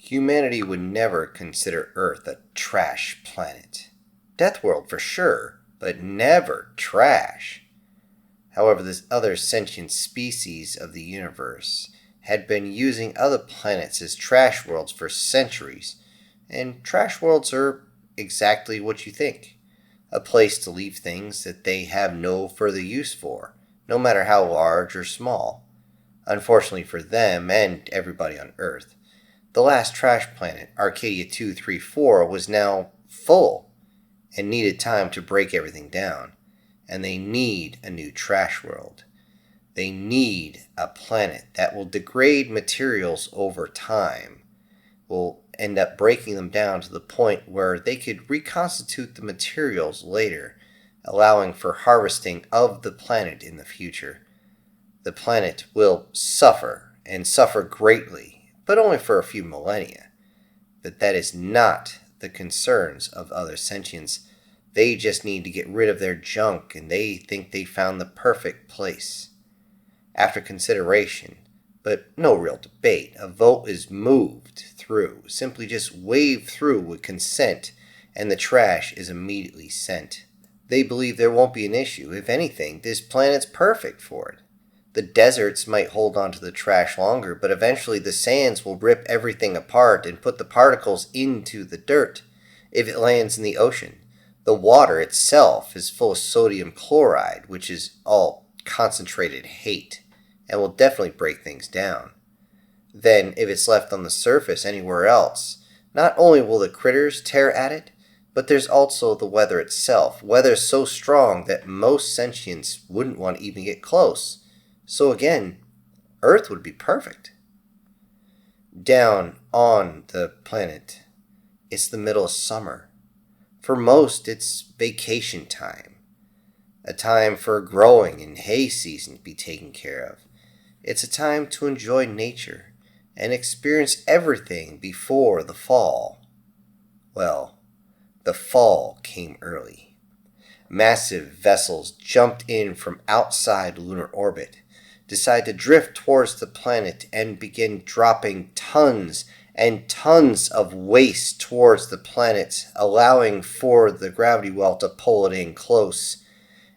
Humanity would never consider Earth a trash planet. Death world for sure, but never trash. However, this other sentient species of the universe had been using other planets as trash worlds for centuries, and trash worlds are exactly what you think. A place to leave things that they have no further use for, no matter how large or small. Unfortunately for them and everybody on Earth, the last trash planet, Arcadia 234, was now full and needed time to break everything down. And they need a new trash world. They need a planet that will degrade materials over time, will end up breaking them down to the point where they could reconstitute the materials later, allowing for harvesting of the planet in the future. The planet will suffer, and suffer greatly, but only for a few millennia. But that is not the concerns of other sentients. They just need to get rid of their junk, and they think they found the perfect place. After consideration, but no real debate, a vote is moved through, simply just waved through with consent, and the trash is immediately sent. They believe there won't be an issue. If anything, this planet's perfect for it. The deserts might hold on to the trash longer, but eventually the sands will rip everything apart and put the particles into the dirt if it lands in the ocean. The water itself is full of sodium chloride, which is all concentrated hate, and will definitely break things down. Then, if it's left on the surface anywhere else, not only will the critters tear at it, but there's also the weather itself. Weather so strong that most sentients wouldn't want to even get close. So again, Earth would be perfect. Down on the planet, it's the middle of summer. For most, it's vacation time. A time for growing and hay season to be taken care of. It's a time to enjoy nature and experience everything before the fall. Well, the fall came early. Massive vessels jumped in from outside lunar orbit, decided to drift towards the planet and begin dropping tons and tons of waste towards the planet, allowing for the gravity well to pull it in close.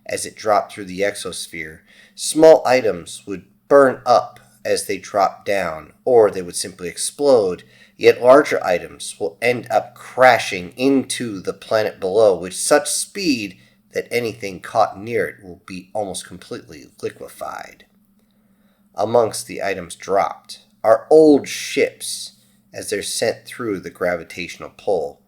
As it dropped through the exosphere, small items would burn up as they dropped down, or they would simply explode, yet larger items will end up crashing into the planet below with such speed that anything caught near it will be almost completely liquefied. Amongst the items dropped are old ships as they're sent through the gravitational pull.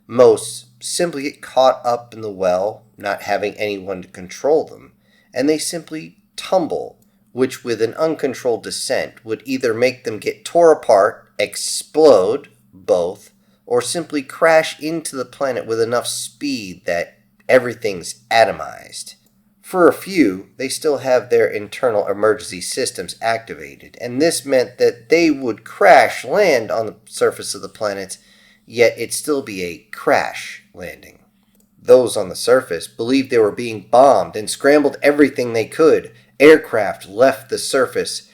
Most simply get caught up in the well, not having anyone to control them, and they simply tumble, which with an uncontrolled descent would either make them get tore apart, explode, both, or simply crash into the planet with enough speed that everything's atomized. For a few, they still have their internal emergency systems activated, and this meant that they would crash land on the surface of the planet, yet it'd still be a crash landing. Those on the surface believed they were being bombed and scrambled everything they could. Aircraft left the surface.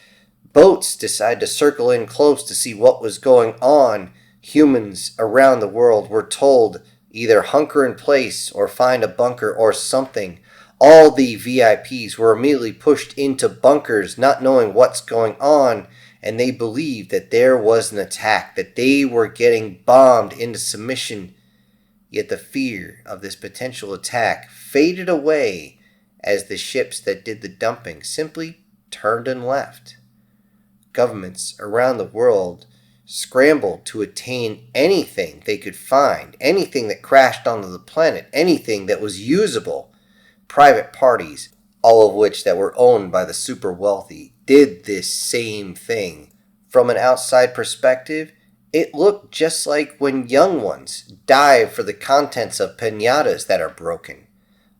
Boats decided to circle in close to see what was going on. Humans around the world were told either hunker in place or find a bunker or something. All the VIPs were immediately pushed into bunkers, not knowing what's going on, and they believed that there was an attack, that they were getting bombed into submission. Yet the fear of this potential attack faded away as the ships that did the dumping simply turned and left. Governments around the world scrambled to attain anything they could find, anything that crashed onto the planet, anything that was usable. Private parties, all of which that were owned by the super wealthy, did this same thing. From an outside perspective, it looked just like when young ones dive for the contents of piñatas that are broken.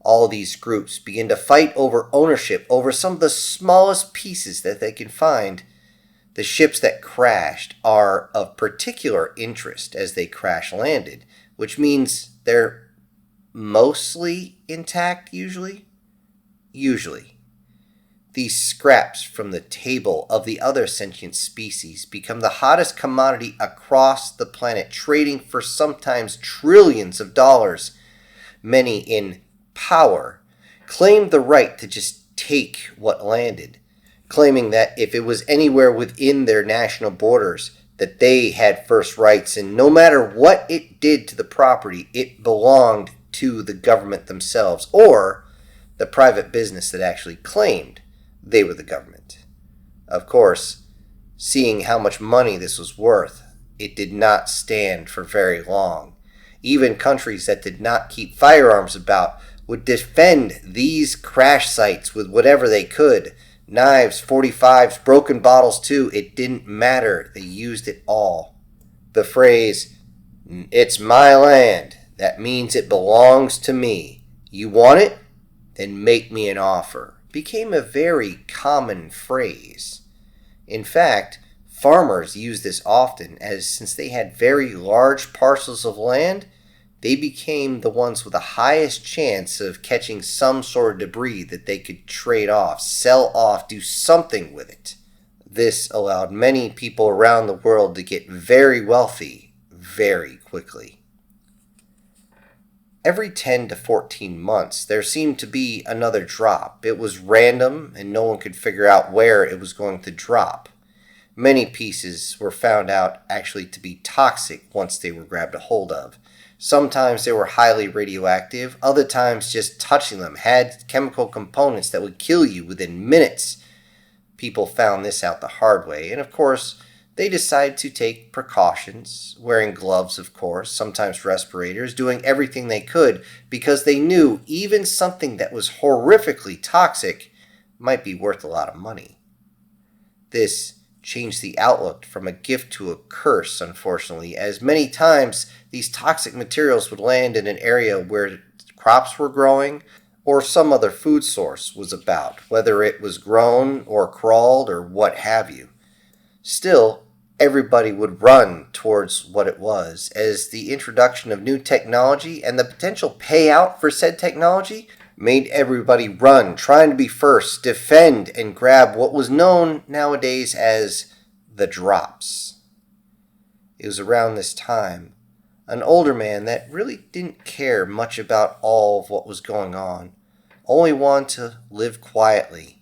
All these groups begin to fight over ownership over some of the smallest pieces that they can find. The ships that crashed are of particular interest as they crash landed, which means they're mostly intact usually. These scraps from the table of the other sentient species become the hottest commodity across the planet, trading for sometimes trillions of dollars. Many in power claimed the right to just take what landed, claiming that if it was anywhere within their national borders, that they had first rights, and no matter what it did to the property, it belonged to the government themselves, or the private business that actually claimed they were the government. Of course, seeing how much money this was worth, it did not stand for very long. Even countries that did not keep firearms about would defend these crash sites with whatever they could. Knives, 45s, broken bottles too. It didn't matter. They used it all. The phrase, "It's my land," that means it belongs to me. You want it? Then make me an offer, became a very common phrase. In fact, farmers used this often, as since they had very large parcels of land, they became the ones with the highest chance of catching some sort of debris that they could trade off, sell off, do something with it. This allowed many people around the world to get very wealthy very quickly. Every 10 to 14 months, there seemed to be another drop. It was random, and no one could figure out where it was going to drop. Many pieces were found out actually to be toxic once they were grabbed a hold of. Sometimes they were highly radioactive, other times just touching them had chemical components that would kill you within minutes. People found this out the hard way, and of course, they decided to take precautions, wearing gloves, of course, sometimes respirators, doing everything they could because they knew even something that was horrifically toxic might be worth a lot of money. This changed the outlook from a gift to a curse, unfortunately, as many times these toxic materials would land in an area where crops were growing or some other food source was about, whether it was grown or crawled or what have you. Still, everybody would run towards what it was, as the introduction of new technology and the potential payout for said technology made everybody run, trying to be first, defend, and grab what was known nowadays as the drops. It was around this time, an older man that really didn't care much about all of what was going on, only wanted to live quietly.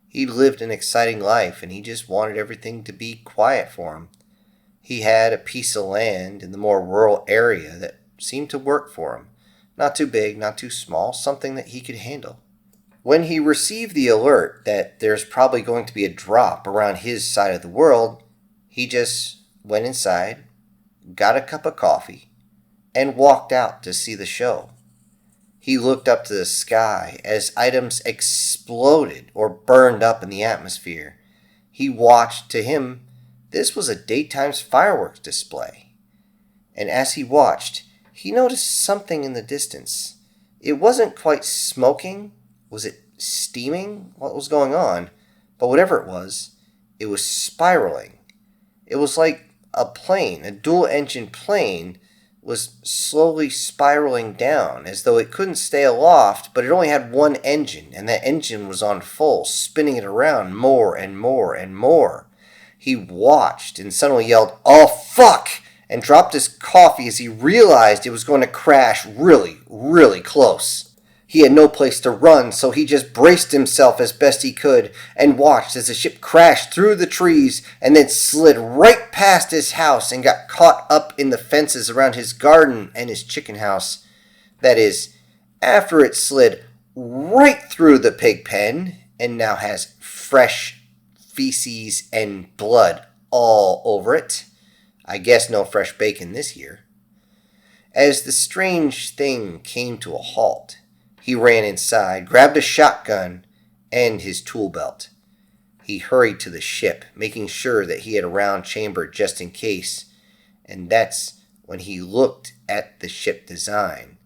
He lived an exciting life, and he just wanted everything to be quiet for him. He had a piece of land in the more rural area that seemed to work for him. Not too big, not too small, something that he could handle. When he received the alert that there's probably going to be a drop around his side of the world, he just went inside, got a cup of coffee, and walked out to see the show. He looked up to the sky as items exploded or burned up in the atmosphere. He watched. To him, this was a daytime fireworks display. And as he watched, he noticed something in the distance. It wasn't quite smoking. Was it steaming? What was going on? But whatever it was spiraling. It was like a plane, a dual-engine plane, was slowly spiraling down, as though it couldn't stay aloft, but it only had one engine, and that engine was on full, spinning it around more and more and more. He watched and suddenly yelled, "Oh, fuck!" and dropped his coffee as he realized it was going to crash really, really close. He had no place to run, so he just braced himself as best he could and watched as the ship crashed through the trees and then slid right past his house and got caught up in the fences around his garden and his chicken house. That is, after it slid right through the pig pen and now has fresh feces and blood all over it. I guess no fresh bacon this year. As the strange thing came to a halt, he ran inside, grabbed a shotgun and his tool belt. He hurried to the ship, making sure that he had a round chamber just in case, and that's when he looked at the ship design.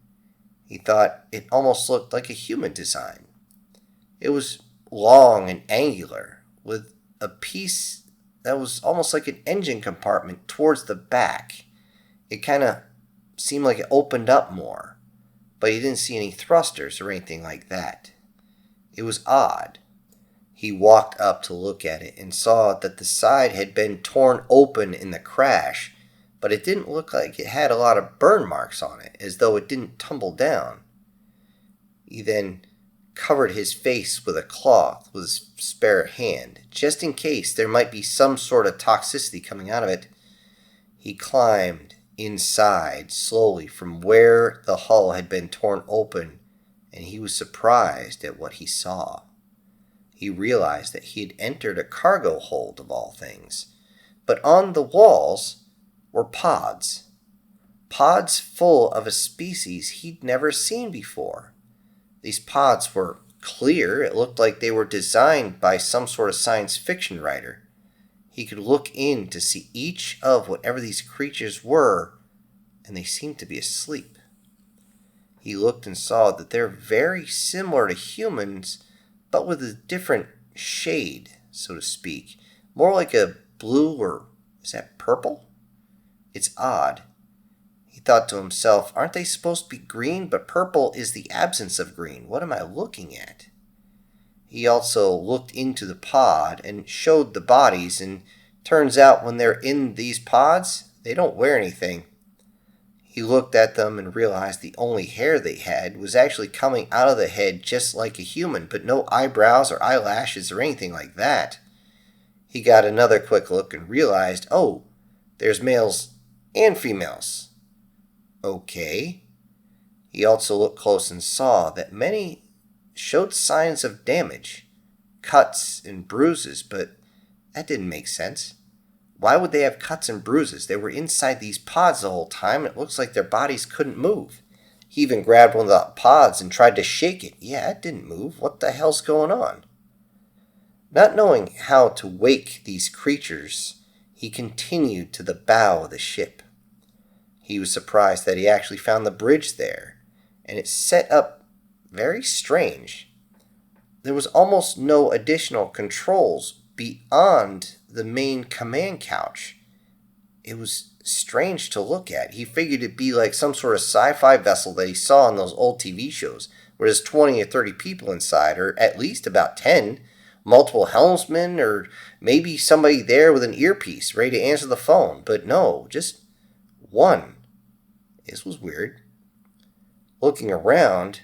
He thought it almost looked like a human design. It was long and angular, with a piece that was almost like an engine compartment towards the back. It kind of seemed like it opened up more, but he didn't see any thrusters or anything like that. It was odd. He walked up to look at it and saw that the side had been torn open in the crash, but it didn't look like it had a lot of burn marks on it, as though it didn't tumble down. He then covered his face with a cloth with his spare hand, just in case there might be some sort of toxicity coming out of it. He climbed inside slowly from where the hull had been torn open, and he was surprised at what he saw. He realized that he had entered a cargo hold of all things, but on the walls were pods. Pods full of a species he'd never seen before. These pods were clear. It looked like they were designed by some sort of science fiction writer. He could look in to see each of whatever these creatures were, and they seemed to be asleep. He looked and saw that they're very similar to humans, but with a different shade, so to speak. More like a blue, or is that purple? It's odd. He thought to himself, aren't they supposed to be green? But purple is the absence of green. What am I looking at? He also looked into the pod and showed the bodies, and turns out when they're in these pods, they don't wear anything. He looked at them and realized the only hair they had was actually coming out of the head just like a human, but no eyebrows or eyelashes or anything like that. He got another quick look and realized, oh, there's males and females. Okay. He also looked close and saw that many showed signs of damage, cuts and bruises, but that didn't make sense. Why would they have cuts and bruises? They were inside these pods the whole time, and it looks like their bodies couldn't move. He even grabbed one of the pods and tried to shake it. Yeah, it didn't move. What the hell's going on? Not knowing how to wake these creatures, he continued to the bow of the ship. He was surprised that he actually found the bridge there, and it's set up very strange. There was almost no additional controls beyond the main command couch. It was strange to look at. He figured it'd be like some sort of sci-fi vessel that he saw in those old TV shows, where there's 20 or 30 people inside, or at least about 10, multiple helmsmen, or maybe somebody there with an earpiece ready to answer the phone. But no, just one. This was weird. Looking around,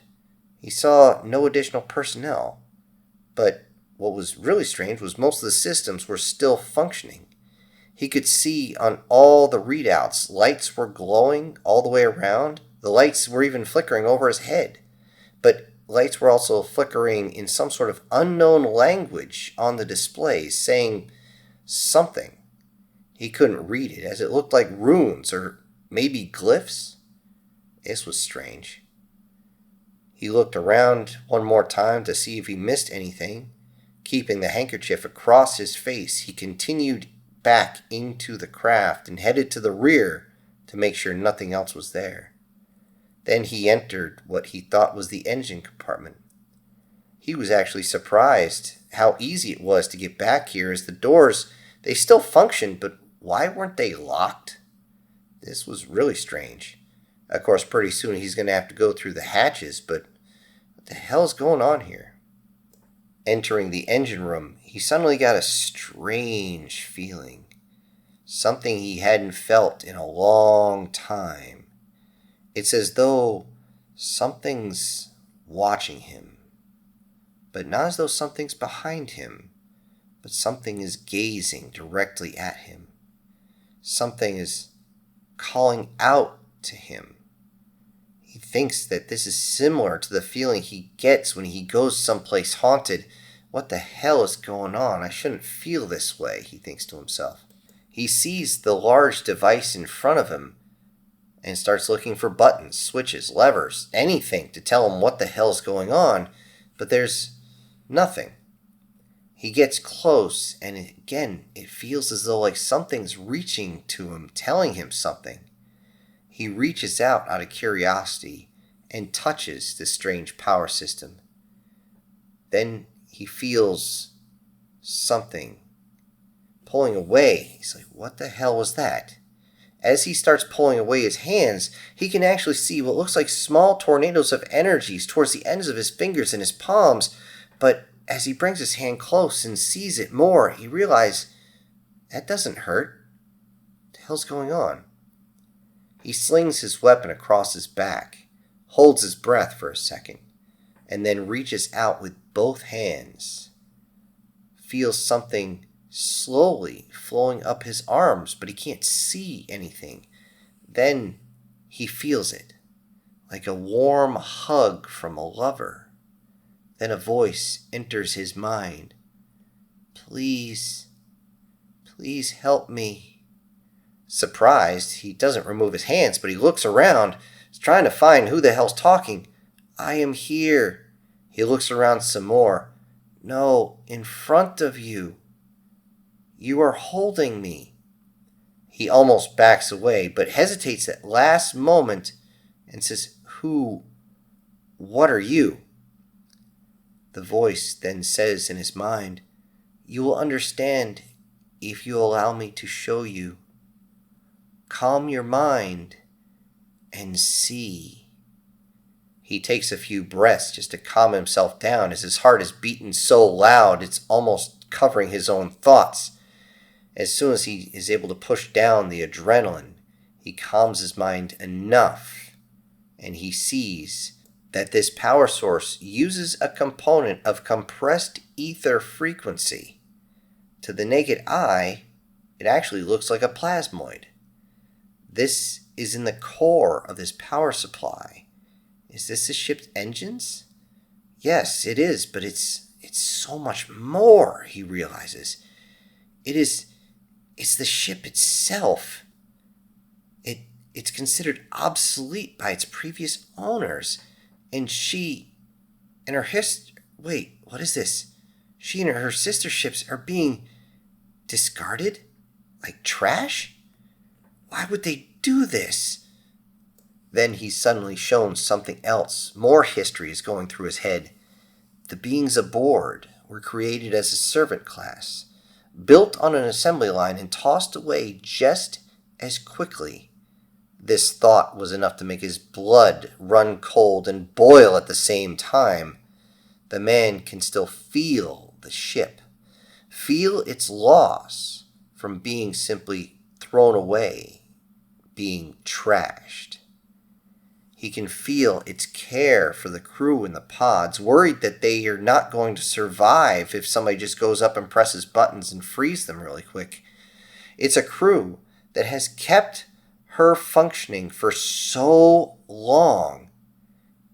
he saw no additional personnel, but what was really strange was most of the systems were still functioning. He could see on all the readouts, lights were glowing all the way around. The lights were even flickering over his head. But lights were also flickering in some sort of unknown language on the displays, saying something. He couldn't read it, as it looked like runes or maybe glyphs. This was strange. He looked around one more time to see if he missed anything. Keeping the handkerchief across his face, he continued back into the craft and headed to the rear to make sure nothing else was there. Then he entered what he thought was the engine compartment. He was actually surprised how easy it was to get back here, as the doors, they still functioned, but why weren't they locked? This was really strange. Of course, pretty soon he's going to have to go through the hatches, but what the hell is going on here? Entering the engine room, he suddenly got a strange feeling. Something he hadn't felt in a long time. It's as though something's watching him. But not as though something's behind him, but something is gazing directly at him. Something is calling out to him. He thinks that this is similar to the feeling he gets when he goes someplace haunted. What the hell is going on? I shouldn't feel this way, he thinks to himself. He sees the large device in front of him and starts looking for buttons, switches, levers, anything to tell him what the hell is going on, but there's nothing. He gets close, and again, it feels as though like something's reaching to him, telling him something. He reaches out of curiosity and touches this strange power system. Then he feels something pulling away. He's like, what the hell was that? As he starts pulling away his hands, he can actually see what looks like small tornadoes of energies towards the ends of his fingers and his palms, but as he brings his hand close and sees it more, he realizes that doesn't hurt. What the hell's going on? He slings his weapon across his back, holds his breath for a second, and then reaches out with both hands. Feels something slowly flowing up his arms, but he can't see anything. Then he feels it, like a warm hug from a lover. Then a voice enters his mind. Please, please help me. Surprised, he doesn't remove his hands, but he looks around, trying to find who the hell's talking. I am here. He looks around some more. No, in front of you. You are holding me. He almost backs away, but hesitates at last moment and says, what are you? The voice then says in his mind, you will understand if you allow me to show you. Calm your mind and see. He takes a few breaths just to calm himself down as his heart is beating so loud it's almost covering his own thoughts. As soon as he is able to push down the adrenaline, he calms his mind enough, and he sees that this power source uses a component of compressed ether frequency. To the naked eye, it actually looks like a plasmoid. This is in the core of this power supply. Is this the ship's engines? Yes, it is, but it's so much more, he realizes. It's the ship itself. It's considered obsolete by its previous owners. And she and her wait, what is this? She and her sister ships are being discarded? Like trash? Why would they do this? Then he's suddenly shown something else. More history is going through his head. The beings aboard were created as a servant class, built on an assembly line and tossed away just as quickly. This thought was enough to make his blood run cold and boil at the same time. The man can still feel the ship, feel its loss from being simply thrown away, being trashed. He can feel its care for the crew in the pods, worried that they are not going to survive if somebody just goes up and presses buttons and frees them really quick. It's a crew that has kept her functioning for so long,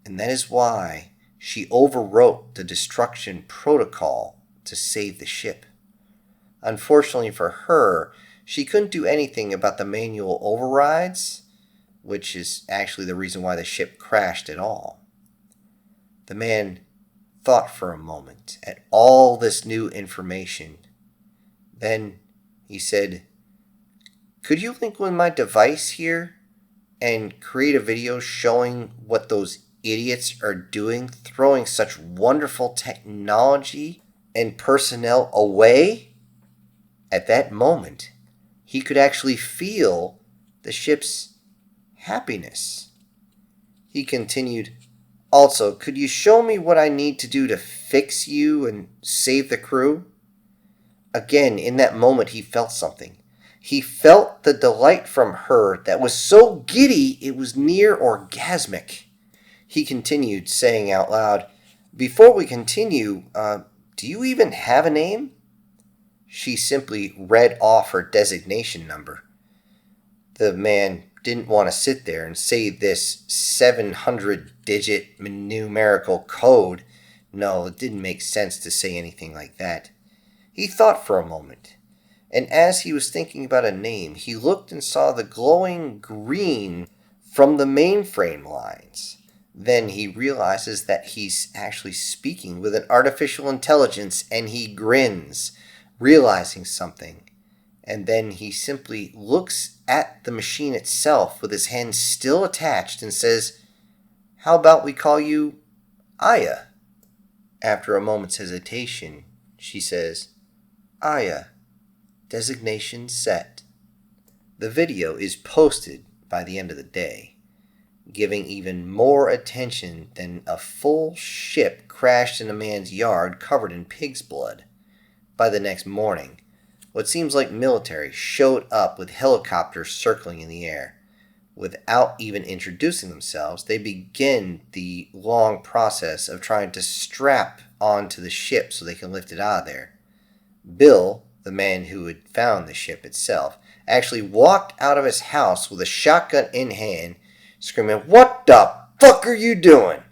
and that is why she overwrote the destruction protocol to save the ship. Unfortunately for her, she couldn't do anything about the manual overrides, which is actually the reason why the ship crashed at all. The man thought for a moment at all this new information. Then he said, could you link with my device here and create a video showing what those idiots are doing, throwing such wonderful technology and personnel away? At that moment, he could actually feel the ship's happiness. He continued, also, could you show me what I need to do to fix you and save the crew? Again, in that moment, he felt something. He felt the delight from her that was so giddy it was near orgasmic. He continued, saying out loud, before we continue, do you even have a name? She simply read off her designation number. The man didn't want to sit there and say this 700-digit numerical code. No, it didn't make sense to say anything like that. He thought for a moment, and as he was thinking about a name, he looked and saw the glowing green from the mainframe lines. Then he realizes that he's actually speaking with an artificial intelligence, and he grins, realizing something. And then he simply looks at the machine itself with his hand still attached and says, how about we call you Aya? After a moment's hesitation, she says, Aya, designation set. The video is posted by the end of the day. giving even more attention than a full ship crashed in a man's yard covered in pig's blood. By the next morning, what seems like military showed up with helicopters circling in the air. Without even introducing themselves, they begin the long process of trying to strap onto the ship so they can lift it out of there. Bill, the man who had found the ship itself, actually walked out of his house with a shotgun in hand, screaming, "What the fuck are you doing?"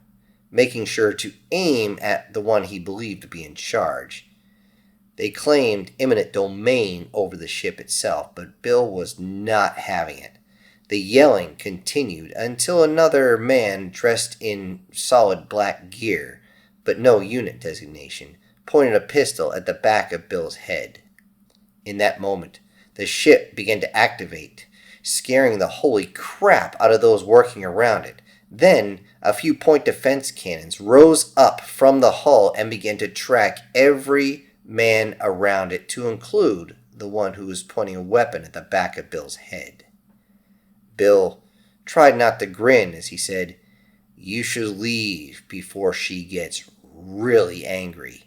making sure to aim at the one he believed to be in charge. They claimed eminent domain over the ship itself, but Bill was not having it. The yelling continued until another man dressed in solid black gear, but no unit designation, pointed a pistol at the back of Bill's head. In that moment, the ship began to activate, scaring the holy crap out of those working around it. Then, a few point defense cannons rose up from the hull and began to track every man around it, to include the one who was pointing a weapon at the back of Bill's head. Bill tried not to grin as he said, "You should leave before she gets really angry.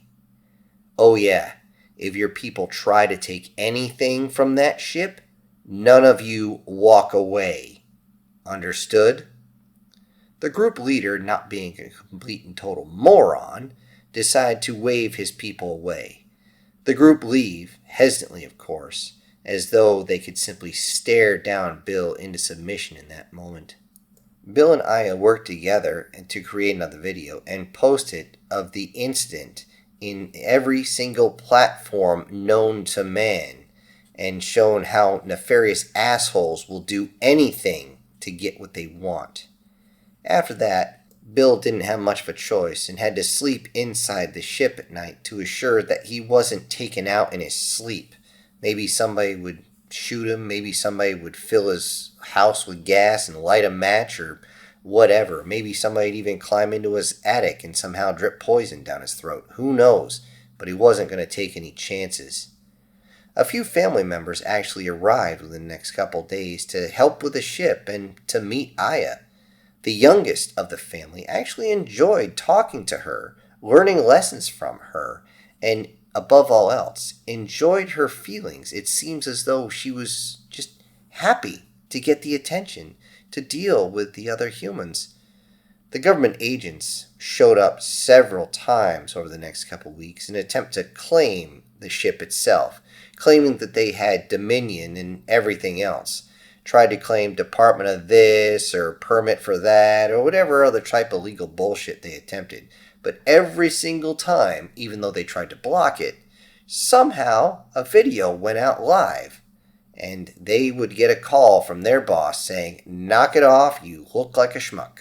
Oh yeah, if your people try to take anything from that ship, none of you walk away. Understood?" The group leader, not being a complete and total moron, decided to wave his people away. The group leave, hesitantly of course, as though they could simply stare down Bill into submission in that moment. Bill and Aya worked together to create another video and post it of the incident in every single platform known to man, and shown how nefarious assholes will do anything to get what they want. After that, Bill didn't have much of a choice and had to sleep inside the ship at night to assure that he wasn't taken out in his sleep. Maybe somebody would shoot him, maybe somebody would fill his house with gas and light a match or whatever. Maybe somebody would even climb into his attic and somehow drip poison down his throat. Who knows? But he wasn't going to take any chances. A few family members actually arrived within the next couple days to help with the ship and to meet Aya. The youngest of the family actually enjoyed talking to her, learning lessons from her, and above all else, enjoyed her feelings. It seems as though she was just happy to get the attention to deal with the other humans. The government agents showed up several times over the next couple weeks in an attempt to claim the ship itself, claiming that they had dominion and everything else. Tried to claim department of this or permit for that or whatever other type of legal bullshit they attempted. But every single time, even though they tried to block it, somehow a video went out live. And they would get a call from their boss saying, "Knock it off, you look like a schmuck."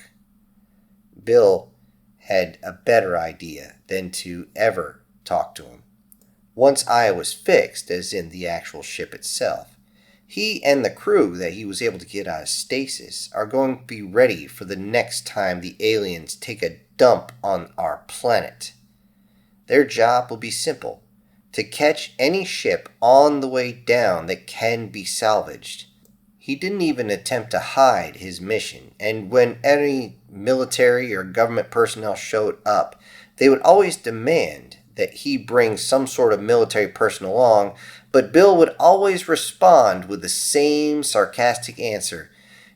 Bill had a better idea than to ever talk to him. Once Aya was fixed, as in the actual ship itself, he and the crew that he was able to get out of stasis are going to be ready for the next time the aliens take a dump on our planet. Their job will be simple: to catch any ship on the way down that can be salvaged. He didn't even attempt to hide his mission, and when any military or government personnel showed up, they would always demand that he bring some sort of military person along, but Bill would always respond with the same sarcastic answer.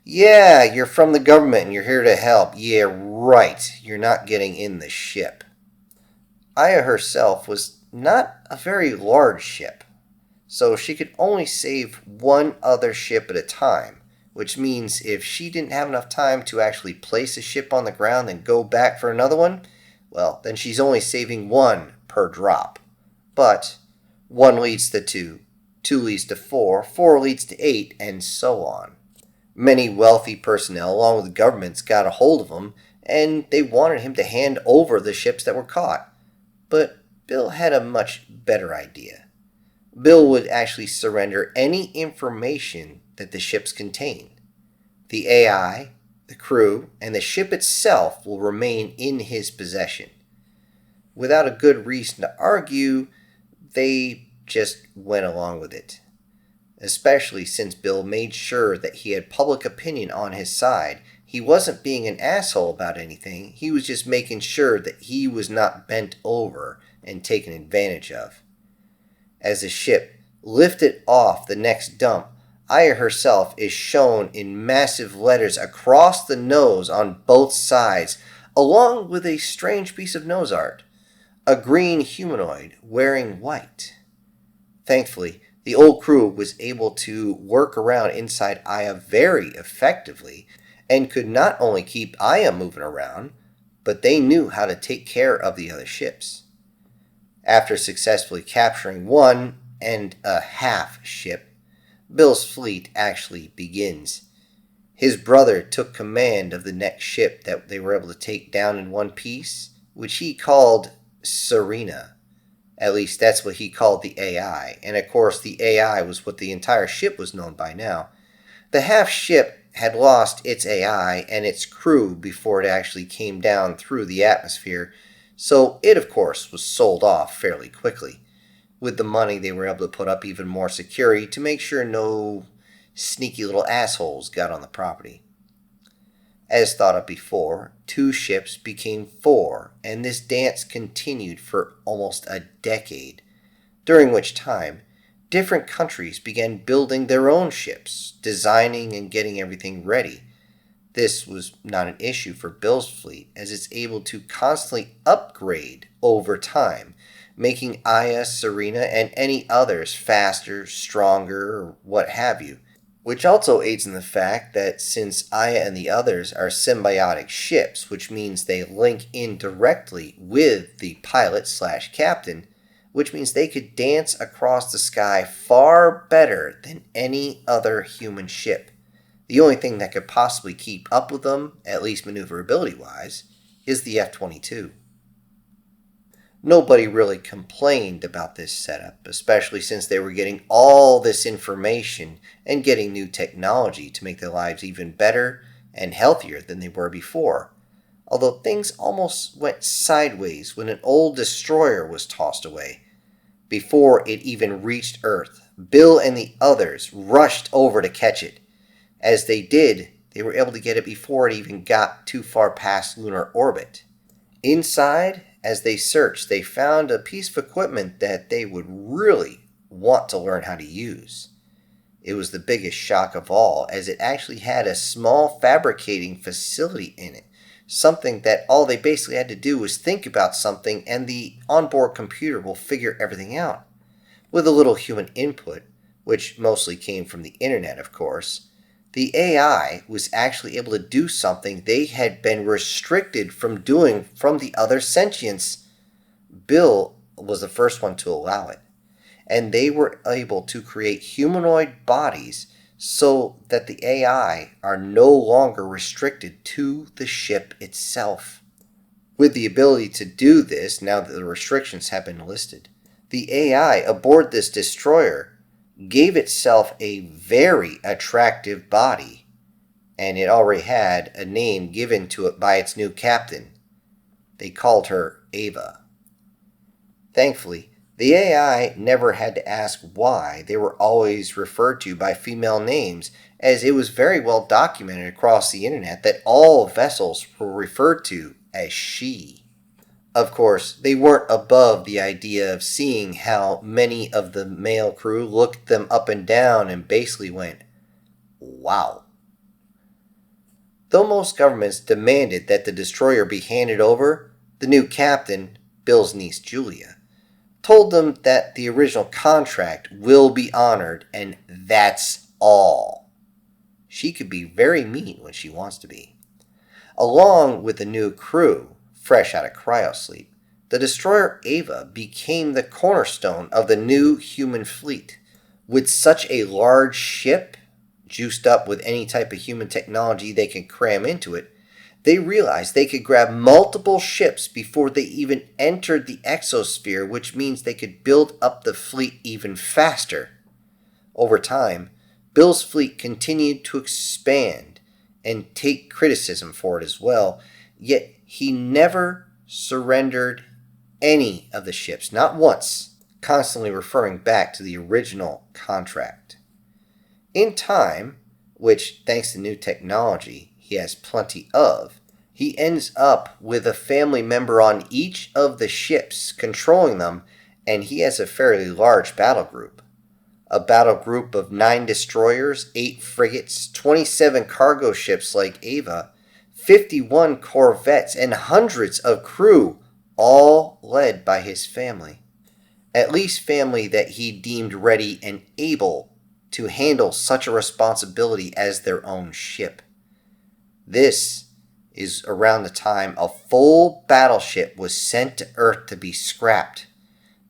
"Yeah, you're from the government and you're here to help. Yeah, right. You're not getting in the ship." Aya herself was not a very large ship, so she could only save one other ship at a time, which means if she didn't have enough time to actually place a ship on the ground and go back for another one, well, then she's only saving one per drop. But one leads to two, two leads to four, four leads to eight, and so on. Many wealthy personnel, along with governments, got a hold of him, and they wanted him to hand over the ships that were caught. But Bill had a much better idea. Bill would actually surrender any information that the ships contain. The AI, the crew, and the ship itself will remain in his possession. Without a good reason to argue, they just went along with it. Especially since Bill made sure that he had public opinion on his side, He wasn't being an asshole about anything, he was just making sure that he was not bent over and taken advantage of. As the ship lifted off the next dump, Aya herself is shown in massive letters across the nose on both sides, along with a strange piece of nose art, a green humanoid wearing white. Thankfully, the old crew was able to work around inside Aya very effectively and could not only keep Aya moving around, but they knew how to take care of the other ships. After successfully capturing 1.5 ship, Bill's fleet actually begins. His brother took command of the next ship that they were able to take down in one piece, which he called Serena. At least that's what he called the AI, and of course the AI was what the entire ship was known by now. The half ship had lost its AI and its crew before it actually came down through the atmosphere, so it of course was sold off fairly quickly. With the money, they were able to put up even more security to make sure no sneaky little assholes got on the property. As thought of before, 2 ships became 4, and this dance continued for almost a decade, during which time different countries began building their own ships, designing and getting everything ready. This was not an issue for Bill's fleet, as it's able to constantly upgrade over time, making Aya, Serena, and any others faster, stronger, or what have you. Which also aids in the fact that since Aya and the others are symbiotic ships, which means they link in directly with the pilot/captain, which means they could dance across the sky far better than any other human ship. The only thing that could possibly keep up with them, at least maneuverability-wise, is the F-22. Nobody really complained about this setup, especially since they were getting all this information and getting new technology to make their lives even better and healthier than they were before. Although things almost went sideways when an old destroyer was tossed away. Before it even reached Earth, Bill and the others rushed over to catch it. As they did, they were able to get it before it even got too far past lunar orbit. Inside, as they searched, they found a piece of equipment that they would really want to learn how to use. It was the biggest shock of all, as it actually had a small fabricating facility in it. Something that all they basically had to do was think about something and the onboard computer will figure everything out. With a little human input, which mostly came from the internet of course, the AI was actually able to do something they had been restricted from doing from the other sentients. Bill was the first one to allow it, and they were able to create humanoid bodies so that the AI are no longer restricted to the ship itself. With the ability to do this, now that the restrictions have been listed, the AI aboard this destroyer gave itself a very attractive body, and it already had a name given to it by its new captain. They called her Ava. Thankfully, the AI never had to ask why they were always referred to by female names, as it was very well documented across the internet that all vessels were referred to as she. Of course, they weren't above the idea of seeing how many of the male crew looked them up and down and basically went, wow. Though most governments demanded that the destroyer be handed over, the new captain, Bill's niece Julia, told them that the original contract will be honored and that's all. She could be very mean when she wants to be. Along with the new crew, fresh out of cryosleep, the destroyer Ava became the cornerstone of the new human fleet. With such a large ship, juiced up with any type of human technology they could cram into it, they realized they could grab multiple ships before they even entered the exosphere, which means they could build up the fleet even faster. Over time, Bill's fleet continued to expand and take criticism for it as well, yet he never surrendered any of the ships, not once, constantly referring back to the original contract. In time, which thanks to new technology, he has plenty of, he ends up with a family member on each of the ships, controlling them, and he has a fairly large battle group. A battle group of 9 destroyers, 8 frigates, 27 cargo ships like Ava, 51 corvettes, and hundreds of crew, all led by his family. At least family that he deemed ready and able to handle such a responsibility as their own ship. This is around the time a full battleship was sent to Earth to be scrapped.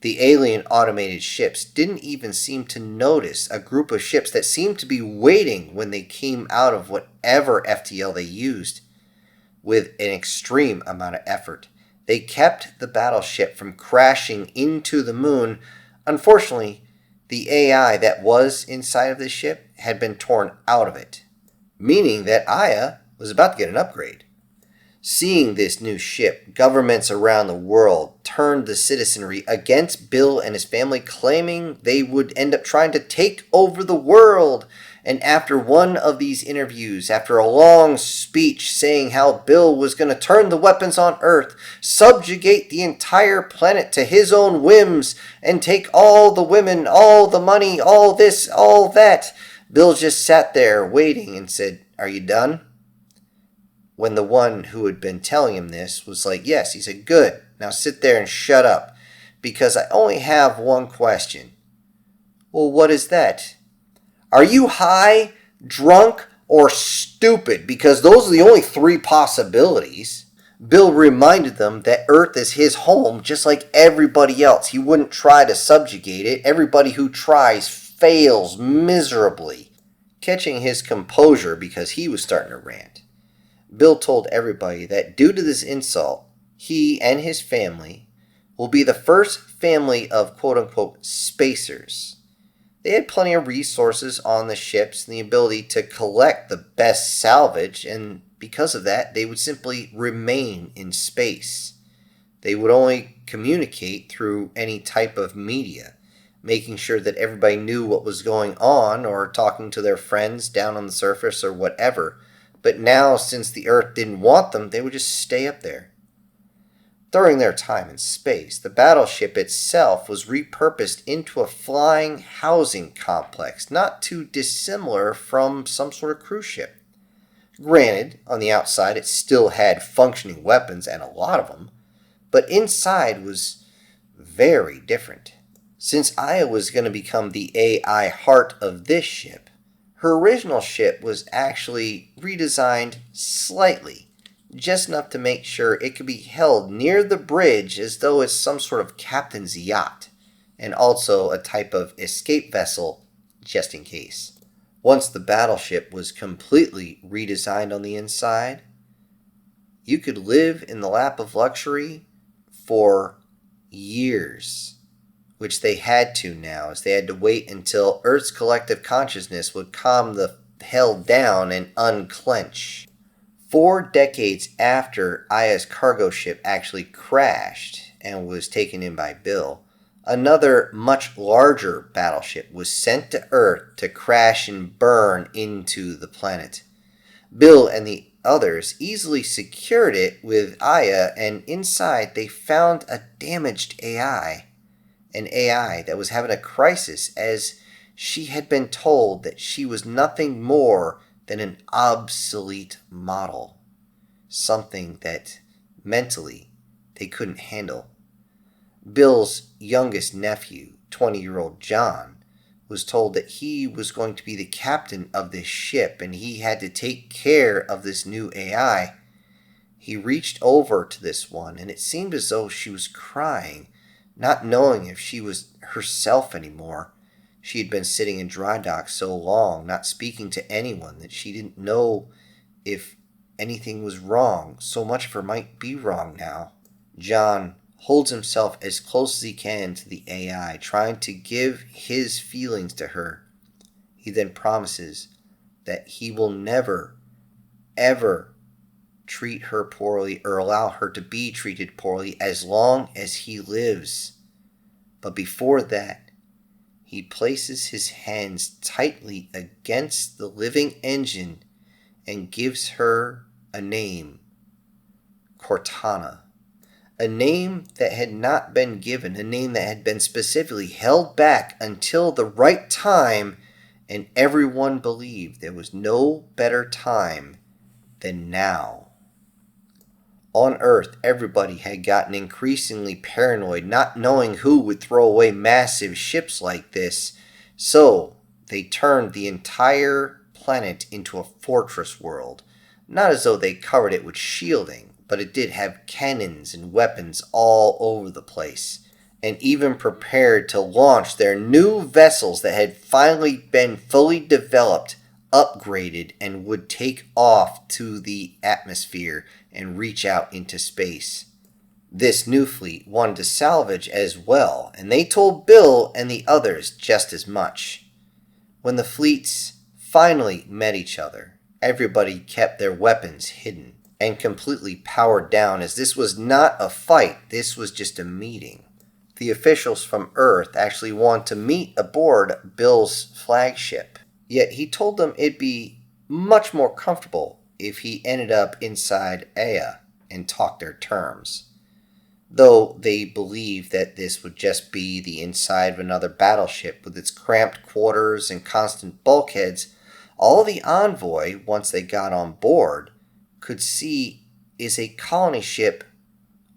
The alien automated ships didn't even seem to notice a group of ships that seemed to be waiting when they came out of whatever FTL they used. With an extreme amount of effort, they kept the battleship from crashing into the moon. Unfortunately, the AI that was inside of the ship had been torn out of it, meaning that Aya was about to get an upgrade. Seeing this new ship, governments around the world turned the citizenry against Bill and his family, claiming they would end up trying to take over the world. And after one of these interviews, after a long speech saying how Bill was going to turn the weapons on Earth, subjugate the entire planet to his own whims, and take all the women, all the money, all this, all that, Bill just sat there waiting and said, "Are you done?" When the one who had been telling him this was like, "Yes," he said, "Good. Now sit there and shut up, because I only have one question." "Well, what is that?" "Are you high, drunk, or stupid? Because those are the only 3 possibilities." Bill reminded them that Earth is his home just like everybody else. He wouldn't try to subjugate it. Everybody who tries fails miserably. Catching his composure because he was starting to rant, Bill told everybody that due to this insult, he and his family will be the first family of quote-unquote spacers. They had plenty of resources on the ships and the ability to collect the best salvage, and because of that, they would simply remain in space. They would only communicate through any type of media, making sure that everybody knew what was going on or talking to their friends down on the surface or whatever. But now, since the Earth didn't want them, they would just stay up there. During their time in space, the battleship itself was repurposed into a flying housing complex, not too dissimilar from some sort of cruise ship. Granted, on the outside it still had functioning weapons, and a lot of them, but inside was very different. Since Aya was going to become the AI heart of this ship, her original ship was actually redesigned slightly, just enough to make sure it could be held near the bridge as though it's some sort of captain's yacht, and also a type of escape vessel just in case. Once the battleship was completely redesigned on the inside, you could live in the lap of luxury for years, which they had to now, as they had to wait until Earth's collective consciousness would calm the hell down and unclench. 4 decades after Aya's cargo ship actually crashed and was taken in by Bill, another much larger battleship was sent to Earth to crash and burn into the planet. Bill and the others easily secured it with Aya, and inside they found a damaged AI. An AI that was having a crisis, as she had been told that she was nothing more than an obsolete model. Something that mentally they couldn't handle. Bill's youngest nephew, 20-year-old John, was told that he was going to be the captain of this ship and he had to take care of this new AI. He reached over to this one, and it seemed as though she was crying, not knowing if she was herself anymore. She had been sitting in dry dock so long, not speaking to anyone, that she didn't know if anything was wrong. So much of her might be wrong now. John holds himself as close as he can to the AI, trying to give his feelings to her. He then promises that he will never, ever treat her poorly or allow her to be treated poorly as long as he lives. But before that, he places his hands tightly against the living engine and gives her a name, Cortana. A name that had not been given, a name that had been specifically held back until the right time, and everyone believed there was no better time than now. On Earth, everybody had gotten increasingly paranoid, not knowing who would throw away massive ships like this, so they turned the entire planet into a fortress world. Not as though they covered it with shielding, but it did have cannons and weapons all over the place, and even prepared to launch their new vessels that had finally been fully developed, upgraded, and would take off to the atmosphere and reach out into space. This new fleet wanted to salvage as well, and they told Bill and the others just as much. When the fleets finally met each other, everybody kept their weapons hidden and completely powered down, as this was not a fight, this was just a meeting. The officials from Earth actually wanted to meet aboard Bill's flagship, yet he told them it'd be much more comfortable if he ended up inside AI and talked their terms. Though they believed that this would just be the inside of another battleship with its cramped quarters and constant bulkheads, all the envoy, once they got on board, could see is a colony ship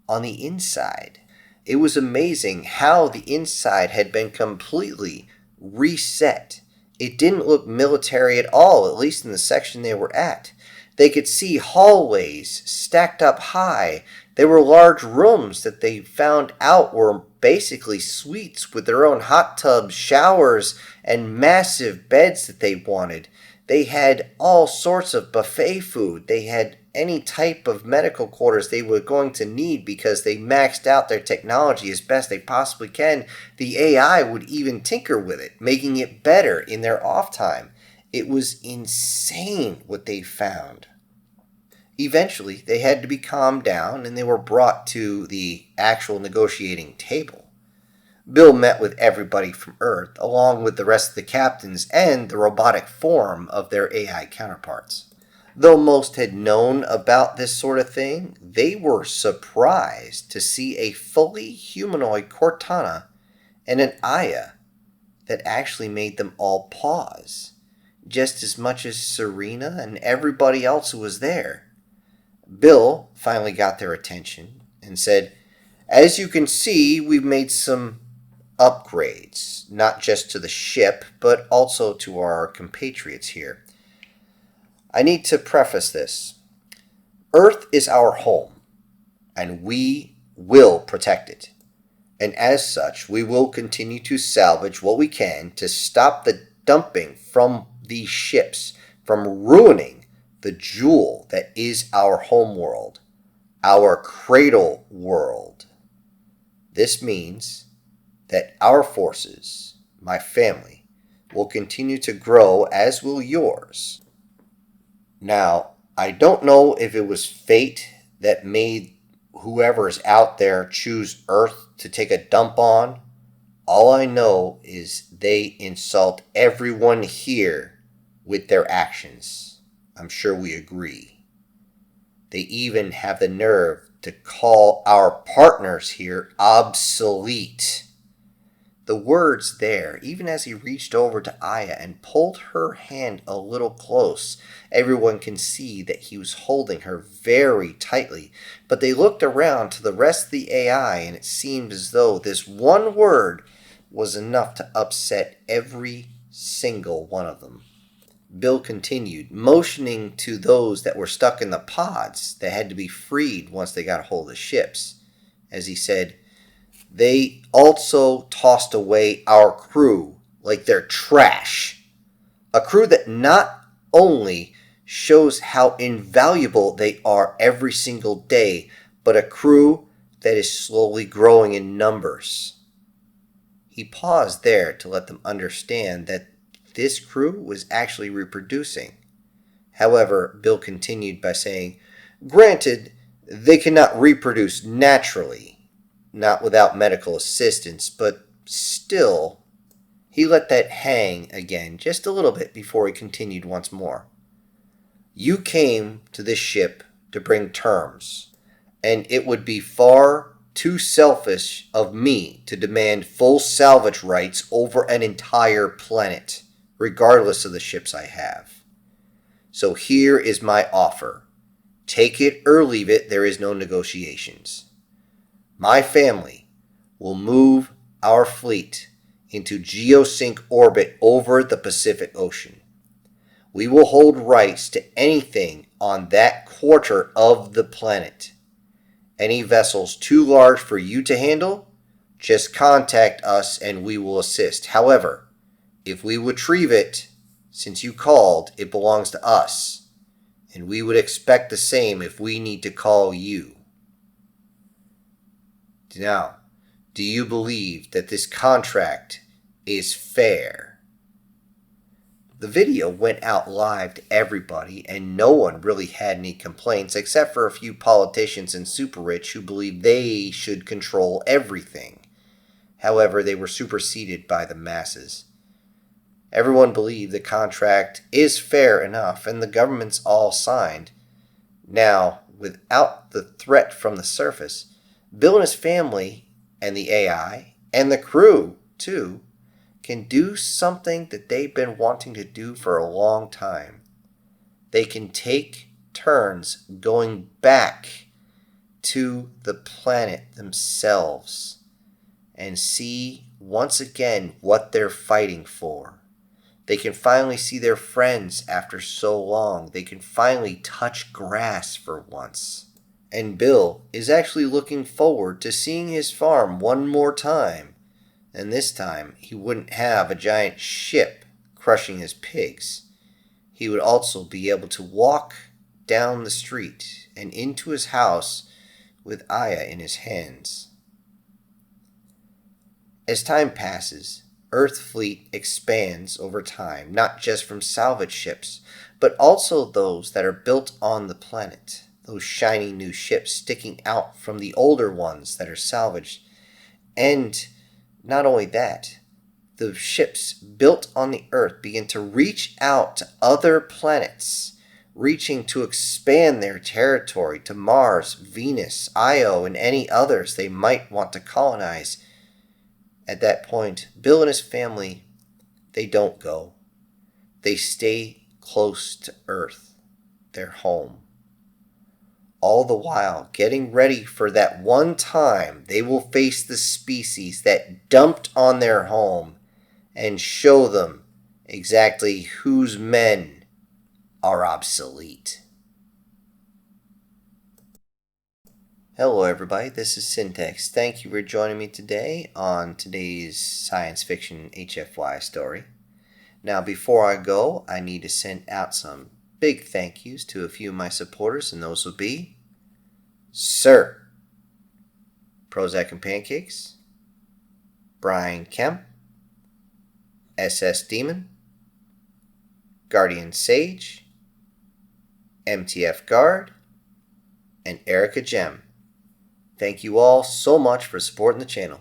on the inside. It was amazing how the inside had been completely reset. It didn't look military at all, at least in the section they were at. They could see hallways stacked up high. There were large rooms that they found out were basically suites with their own hot tubs, showers, and massive beds that they wanted. They had all sorts of buffet food. They had any type of medical quarters they were going to need because they maxed out their technology as best they possibly can. The AI would even tinker with it, making it better in their off time. It was insane what they found. Eventually, they had to be calmed down and they were brought to the actual negotiating table. Bill met with everybody from Earth, along with the rest of the captains and the robotic form of their AI counterparts. Though most had known about this sort of thing, they were surprised to see a fully humanoid Cortana and an Aya that actually made them all pause, just as much as Serena and everybody else who was there. Bill finally got their attention and said, "As you can see, we've made some upgrades, not just to the ship, but also to our compatriots here. I need to preface this. Earth is our home, and we will protect it. And as such, we will continue to salvage what we can to stop the dumping from these ships from ruining the jewel that is our home world, our cradle world. This means that our forces, my family, will continue to grow, as will yours. Now, I don't know if it was fate that made whoever is out there choose Earth to take a dump on. All I know is they insult everyone here with their actions. I'm sure we agree. They even have the nerve to call our partners here obsolete." The words there, even as he reached over to Aya and pulled her hand a little close, everyone can see that he was holding her very tightly, but they looked around to the rest of the AI and it seemed as though this one word was enough to upset every single one of them. Bill continued, motioning to those that were stuck in the pods that had to be freed once they got a hold of the ships, as he said, "They also tossed away our crew like they're trash. A crew that not only shows how invaluable they are every single day, but a crew that is slowly growing in numbers." He paused there to let them understand that this crew was actually reproducing. However, Bill continued by saying, "Granted, they cannot reproduce naturally, not without medical assistance, but still." He let that hang again just a little bit before he continued once more. You came to this ship to bring terms, and it would be far too selfish of me to demand full salvage rights over an entire planet, regardless of the ships I have. So here is my offer. Take it or leave it, there is no negotiations. My family will move our fleet into geosync orbit over the Pacific Ocean. We will hold rights to anything on that quarter of the planet. Any vessels too large for you to handle, just contact us and we will assist. However, if we retrieve it, since you called, it belongs to us. And we would expect the same if we need to call you. Now, do you believe that this contract is fair? The video went out live to everybody, and no one really had any complaints except for a few politicians and super rich who believe they should control everything. However, they were superseded by the masses. Everyone believed the contract is fair enough, and the government's all signed. Now, without the threat from the surface, Bill and his family, and the AI, and the crew, too, can do something that they've been wanting to do for a long time. They can take turns going back to the planet themselves and see once again what they're fighting for. They can finally see their friends after so long. They can finally touch grass for once. And Bill is actually looking forward to seeing his farm one more time. And this time, he wouldn't have a giant ship crushing his pigs. He would also be able to walk down the street and into his house with Aya in his hands. As time passes, Earth fleet expands over time, not just from salvage ships, but also those that are built on the planet. Those shiny new ships sticking out from the older ones that are salvaged. And not only that, the ships built on the Earth begin to reach out to other planets, reaching to expand their territory to Mars, Venus, Io, and any others they might want to colonize. At that point, Bill and his family, they don't go. They stay close to Earth, their home. All the while getting ready for that one time they will face the species that dumped on their home and show them exactly whose men are obsolete. Hello everybody, this is Syntax. Thank you for joining me today on today's science fiction HFY story. Now before I go, I need to send out some big thank yous to a few of my supporters, and those will be Sir Prozac and Pancakes, Brian Kemp, SS Demon, Guardian Sage, MTF Guard, and Erica Gem. Thank you all so much for supporting the channel.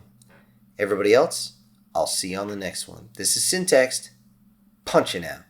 Everybody else, I'll see you on the next one. This is Syntax, punching out.